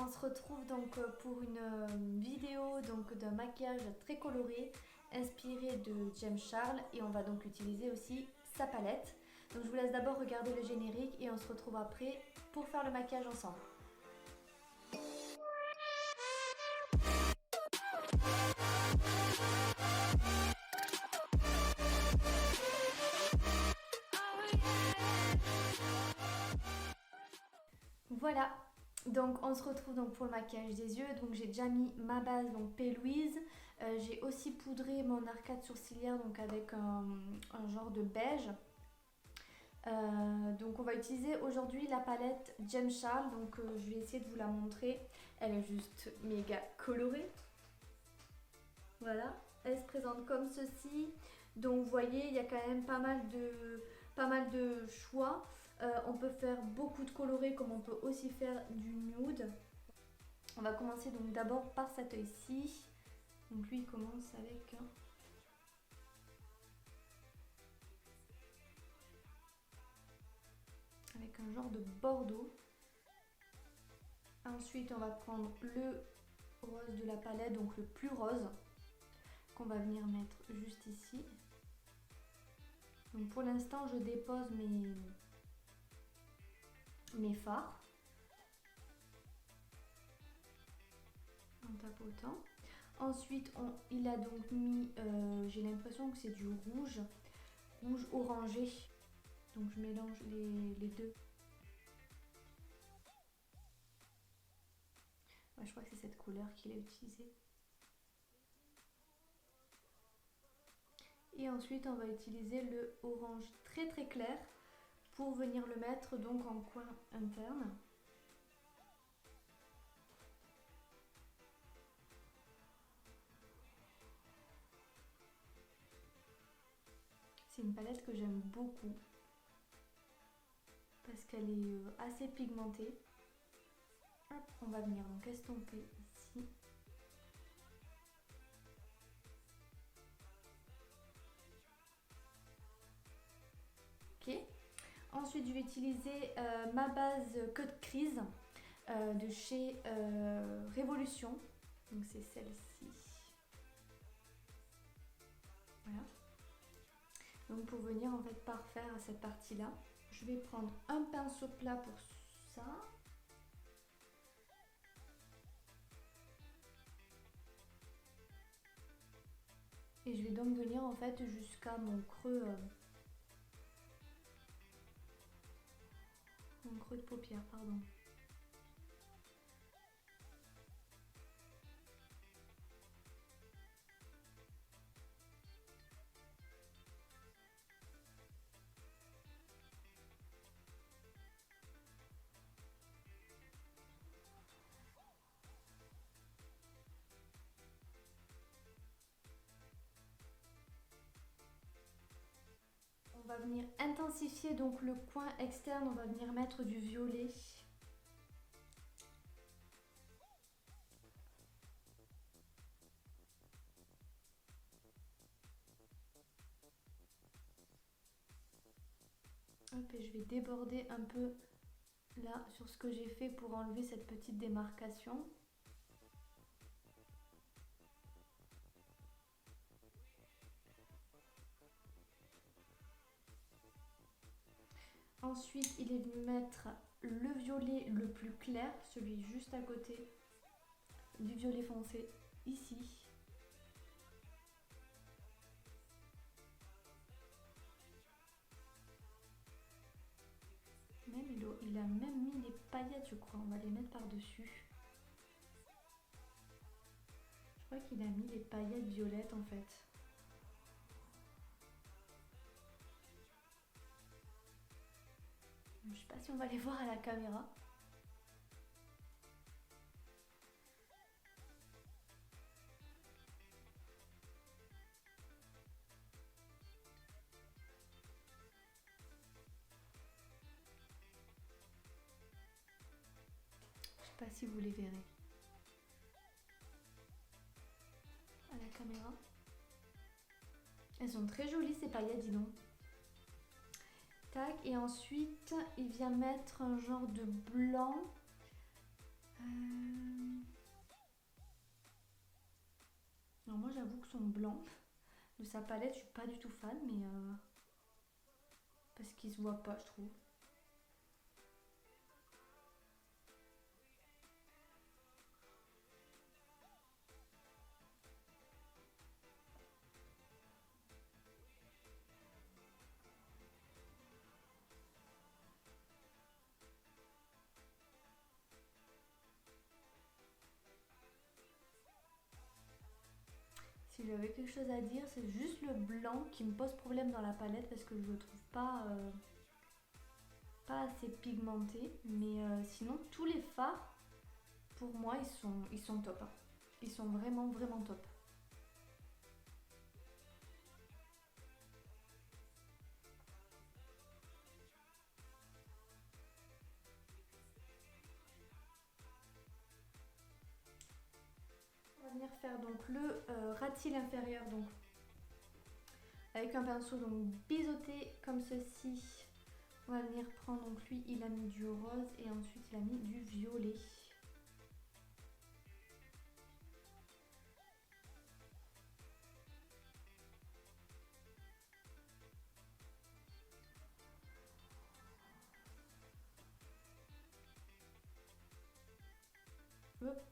on se retrouve donc pour une vidéo donc d'un maquillage très coloré inspiré de James Charles et on va donc utiliser aussi sa palette. Donc je vous laisse d'abord regarder le générique et on se retrouve après pour faire le maquillage ensemble. Voilà, donc on se retrouve donc pour le maquillage des yeux. Donc j'ai déjà mis ma base, donc P. Louise. J'ai aussi poudré mon arcade sourcilière donc avec un genre de beige. Donc on va utiliser aujourd'hui la palette James Charles. Donc je vais essayer de vous la montrer. Elle est juste méga colorée. Voilà, elle se présente comme ceci. Donc vous voyez, il y a quand même pas mal de choix. On peut faire beaucoup de colorés comme on peut aussi faire du nude. On va commencer donc d'abord par cet œil-ci. Donc lui il commence avec un genre de bordeaux. Ensuite on va prendre le rose de la palette, donc le plus rose, qu'on va venir mettre juste ici. Donc pour l'instant je dépose mes fards en tapotant. Ensuite il a donc mis, j'ai l'impression que c'est du rouge orangé. Donc je mélange les deux. Ouais, je crois que c'est cette couleur qu'il a utilisée. Et ensuite on va utiliser le orange très très clair pour venir le mettre donc en coin interne. C'est une palette que j'aime beaucoup parce qu'elle est assez pigmentée. Hop, on va venir donc estomper ici. Ok. Ensuite, je vais utiliser ma base Cut Crease de chez Révolution. Donc c'est celle-ci. Voilà. Donc pour venir en fait parfaire à cette partie-là, je vais prendre un pinceau plat pour ça. Et je vais donc venir en fait jusqu'à mon creux de paupière, pardon. On va venir intensifier donc le coin externe, on va venir mettre du violet. Hop, et je vais déborder un peu là sur ce que j'ai fait pour enlever cette petite démarcation. Ensuite, il est venu mettre le violet le plus clair, celui juste à côté du violet foncé, ici. Même il a même mis des paillettes, je crois. On va les mettre par-dessus. Je crois qu'il a mis des paillettes violettes en fait. Je sais pas si on va les voir à la caméra. Je sais pas si vous les verrez à la caméra. Elles sont très jolies ces paillettes, dis donc. Tac, et ensuite il vient mettre un genre de blanc. sont blancs. De sa palette, je suis pas du tout fan, mais parce qu'il se voit pas, je trouve. Si j'avais quelque chose à dire, c'est juste le blanc qui me pose problème dans la palette parce que je le trouve pas assez pigmenté. Mais sinon, tous les fards, pour moi, ils sont top, hein. Ils sont vraiment, vraiment top. On va venir faire donc le ratil inférieur, donc avec un pinceau donc biseauté comme ceci. On va venir prendre, donc lui il a mis du rose et ensuite il a mis du violet. Hop.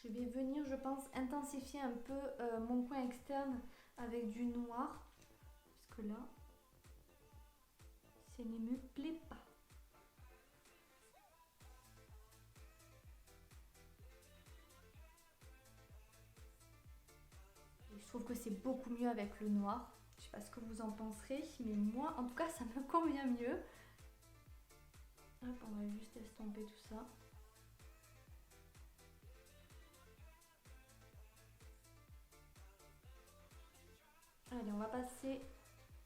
Je vais venir, je pense, intensifier un peu mon coin externe avec du noir. Parce que là, ça ne me plaît pas. Et je trouve que c'est beaucoup mieux avec le noir. Je sais pas ce que vous en penserez, mais moi, en tout cas, ça me convient mieux. Hop, on va juste estomper tout ça. Allez, on va passer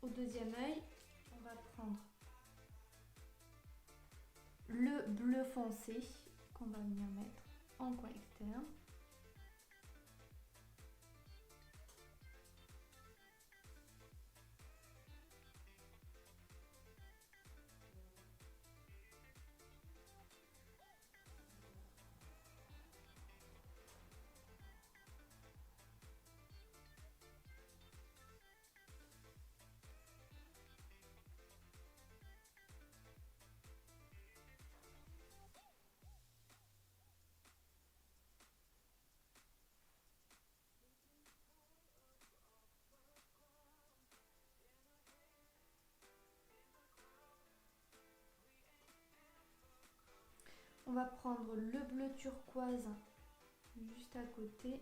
au deuxième œil. On va prendre le bleu foncé qu'on va venir mettre en coin externe. On va prendre le bleu turquoise juste à côté.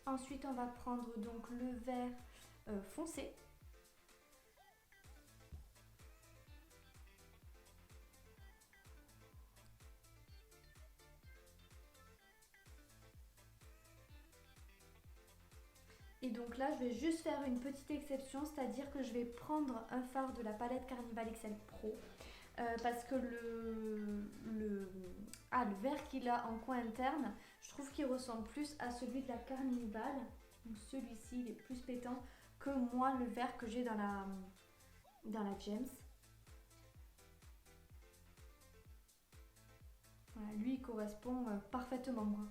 Ensuite, on va prendre donc le vert foncé. Et donc là, je vais juste faire une petite exception, c'est-à-dire que je vais prendre un fard de la palette Carnival XL Pro. Parce que le vert qu'il a en coin interne, je trouve qu'il ressemble plus à celui de la Carnival. Donc celui-ci, il est plus pétant que moi, le vert que j'ai dans la James. Voilà, lui, il correspond parfaitement, quoi.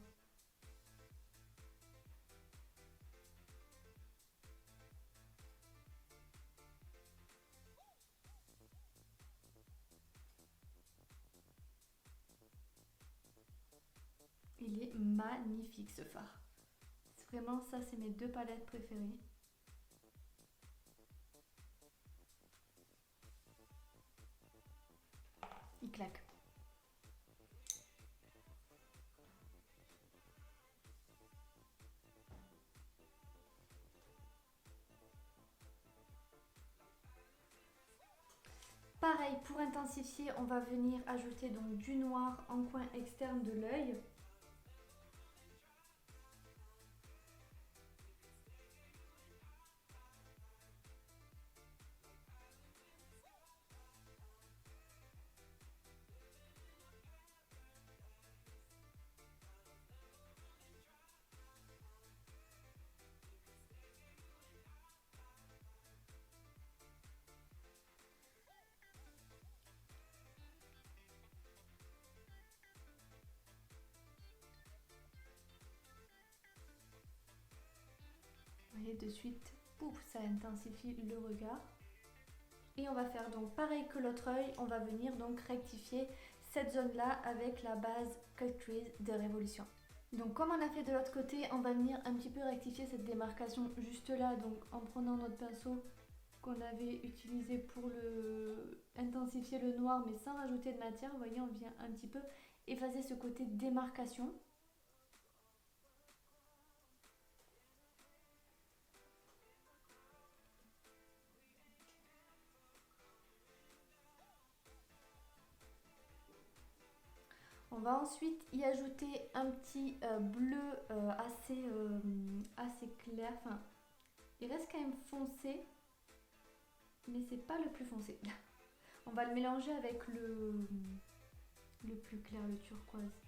il est magnifique ce fard. Vraiment, ça, c'est mes deux palettes préférées. Il claque. Pareil, pour intensifier, on va venir ajouter donc du noir en coin externe de l'œil. Vous voyez de suite, pouf, ça intensifie le regard. Et on va faire donc pareil que l'autre œil, on va venir donc rectifier cette zone-là avec la base Cut Crease de Révolution. Donc comme on a fait de l'autre côté, on va venir un petit peu rectifier cette démarcation juste là, donc en prenant notre pinceau qu'on avait utilisé pour intensifier le noir mais sans rajouter de matière. Vous voyez, on vient un petit peu effacer ce côté démarcation. On va ensuite y ajouter un petit bleu assez clair. Enfin, il reste quand même foncé, mais c'est pas le plus foncé. On va le mélanger avec le plus clair, le turquoise.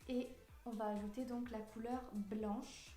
Et on va ajouter donc la couleur blanche.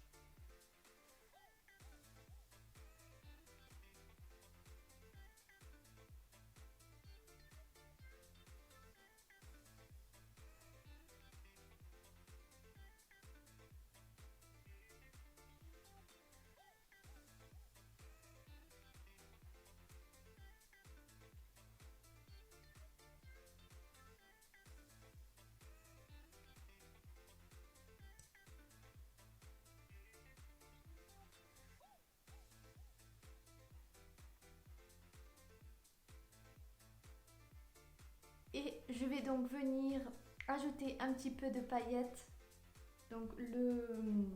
Et je vais donc venir ajouter un petit peu de paillettes, donc le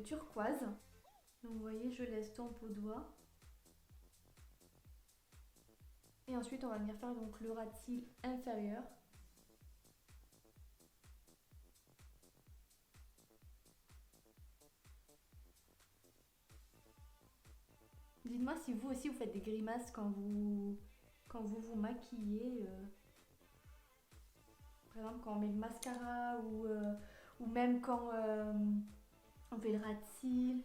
turquoise. Donc vous voyez, je laisse tomber au doigt. Et ensuite, on va venir faire donc le ras de cils inférieur. Dites-moi si vous aussi vous faites des grimaces quand vous vous maquillez. Par exemple, quand on met le mascara ou même quand on fait le ras de cils.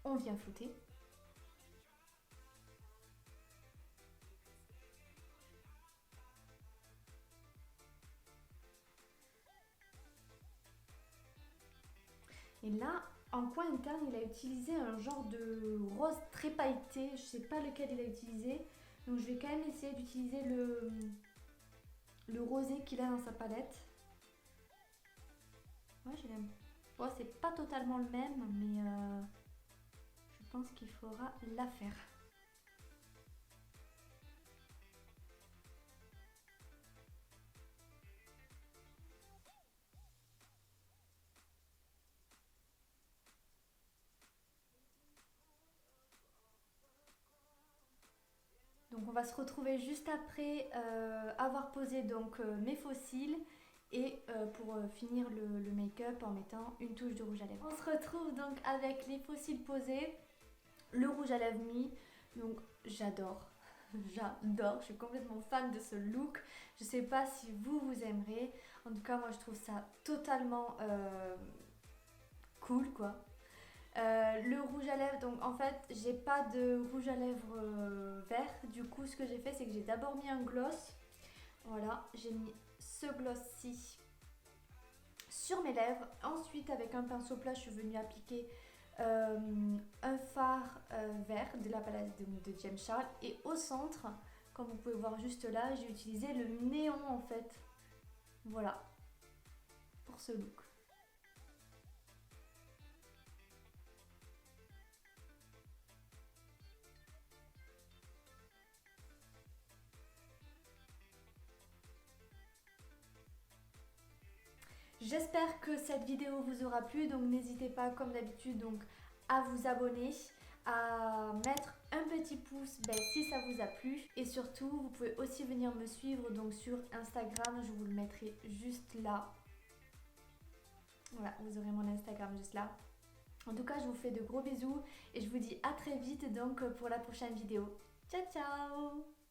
On vient flouter. Et là, en coin interne, il a utilisé un genre de rose très pailleté. Je sais pas lequel il a utilisé. Donc je vais quand même essayer d'utiliser le rosé qu'il a dans sa palette. Ouais, je l'aime. Bon, c'est pas totalement le même, mais je pense qu'il faudra l'affaire. Donc on va se retrouver juste après avoir posé donc mes faux cils et pour finir le make-up en mettant une touche de rouge à lèvres. On se retrouve donc avec les faux cils posés, le rouge à lèvres mis, donc j'adore. J'adore, je suis complètement fan de ce look. Je sais pas si vous aimerez. En tout cas, moi je trouve ça totalement cool quoi. Le rouge à lèvres, donc en fait j'ai pas de rouge à lèvres vert. Du coup ce que j'ai fait c'est que j'ai d'abord mis un gloss. Voilà, j'ai mis ce gloss-ci sur mes lèvres. Ensuite avec un pinceau plat je suis venue appliquer un fard vert de la palette de James Charles. Et au centre, comme vous pouvez voir juste là, j'ai utilisé le néon en fait. Voilà, pour ce look. J'espère que cette vidéo vous aura plu, donc n'hésitez pas comme d'habitude donc à vous abonner, à mettre un petit pouce si ça vous a plu, et surtout vous pouvez aussi venir me suivre donc sur Instagram, je vous le mettrai juste là. Voilà, vous aurez mon Instagram juste là. En tout cas, je vous fais de gros bisous et je vous dis à très vite donc pour la prochaine vidéo. Ciao ciao!